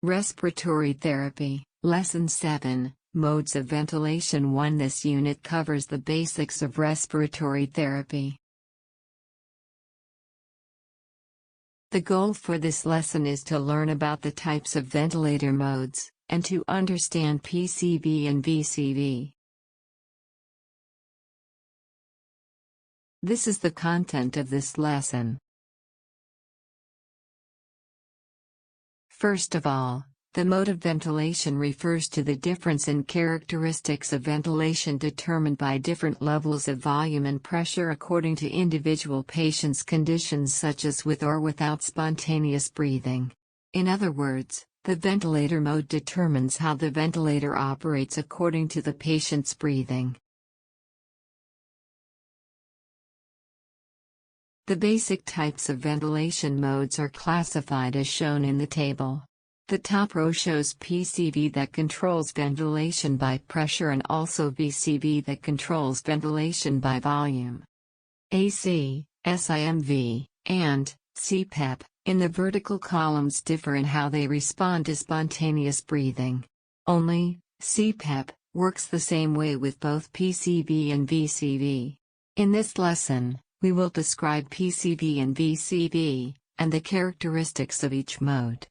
Respiratory therapy, Lesson 7, Modes of Ventilation 1. This unit covers the basics of respiratory therapy. The goal for this lesson is to learn about the types of ventilator modes, and to understand PCV and VCV. This is the content of this lesson. First of all, the mode of ventilation refers to the difference in characteristics of ventilation determined by different levels of volume and pressure according to individual patients' conditions such as with or without spontaneous breathing. In other words, the ventilator mode determines how the ventilator operates according to the patient's breathing. The basic types of ventilation modes are classified as shown in the table. The top row shows PCV that controls ventilation by pressure and also VCV that controls ventilation by volume. AC, SIMV, and CPAP, in the vertical columns differ in how they respond to spontaneous breathing. Only, CPAP works the same way with both PCV and VCV. In this lesson, we will describe PCV and VCV, and the characteristics of each mode.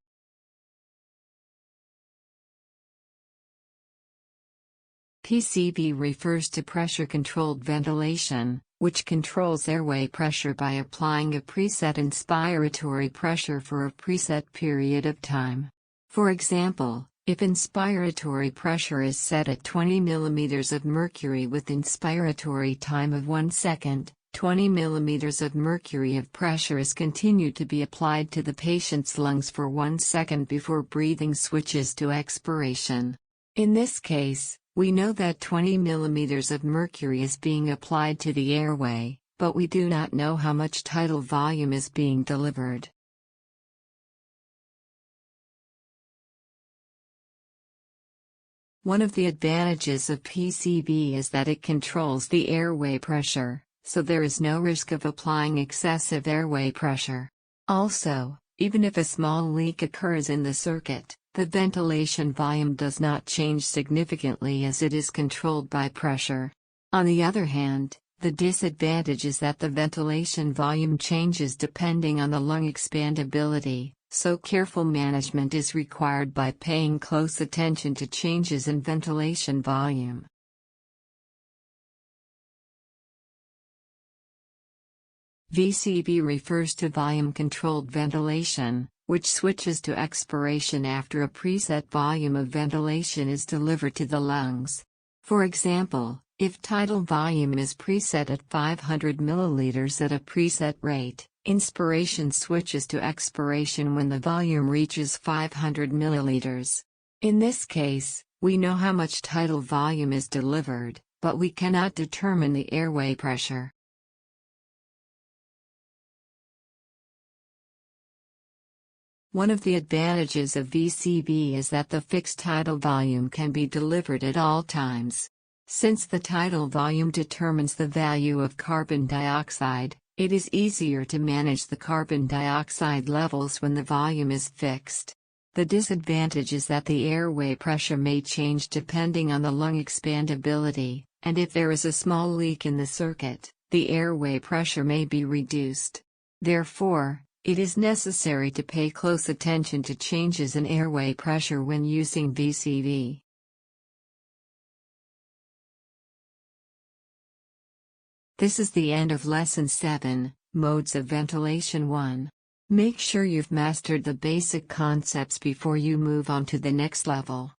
PCV refers to pressure-controlled ventilation, which controls airway pressure by applying a preset inspiratory pressure for a preset period of time. For example, if inspiratory pressure is set at 20 mm of mercury with inspiratory time of 1 second, 20 mm of mercury of pressure is continued to be applied to the patient's lungs for 1 second before breathing switches to expiration. In this case, we know that 20 mm of mercury is being applied to the airway, but we do not know how much tidal volume is being delivered. One of the advantages of PCV is that it controls the airway pressure, so there is no risk of applying excessive airway pressure. Also, even if a small leak occurs in the circuit, the ventilation volume does not change significantly as it is controlled by pressure. On the other hand, the disadvantage is that the ventilation volume changes depending on the lung expandability, so careful management is required by paying close attention to changes in ventilation volume. VCV refers to volume-controlled ventilation, which switches to expiration after a preset volume of ventilation is delivered to the lungs. For example, if tidal volume is preset at 500 ml at a preset rate, inspiration switches to expiration when the volume reaches 500 ml. In this case, we know how much tidal volume is delivered, but we cannot determine the airway pressure. One of the advantages of VCV is that the fixed tidal volume can be delivered at all times. Since the tidal volume determines the value of carbon dioxide, it is easier to manage the carbon dioxide levels when the volume is fixed. The disadvantage is that the airway pressure may change depending on the lung expandability, and if there is a small leak in the circuit, the airway pressure may be reduced. Therefore, it is necessary to pay close attention to changes in airway pressure when using VCV. This is the end of Lesson 7, Modes of Ventilation 1. Make sure you've mastered the basic concepts before you move on to the next level.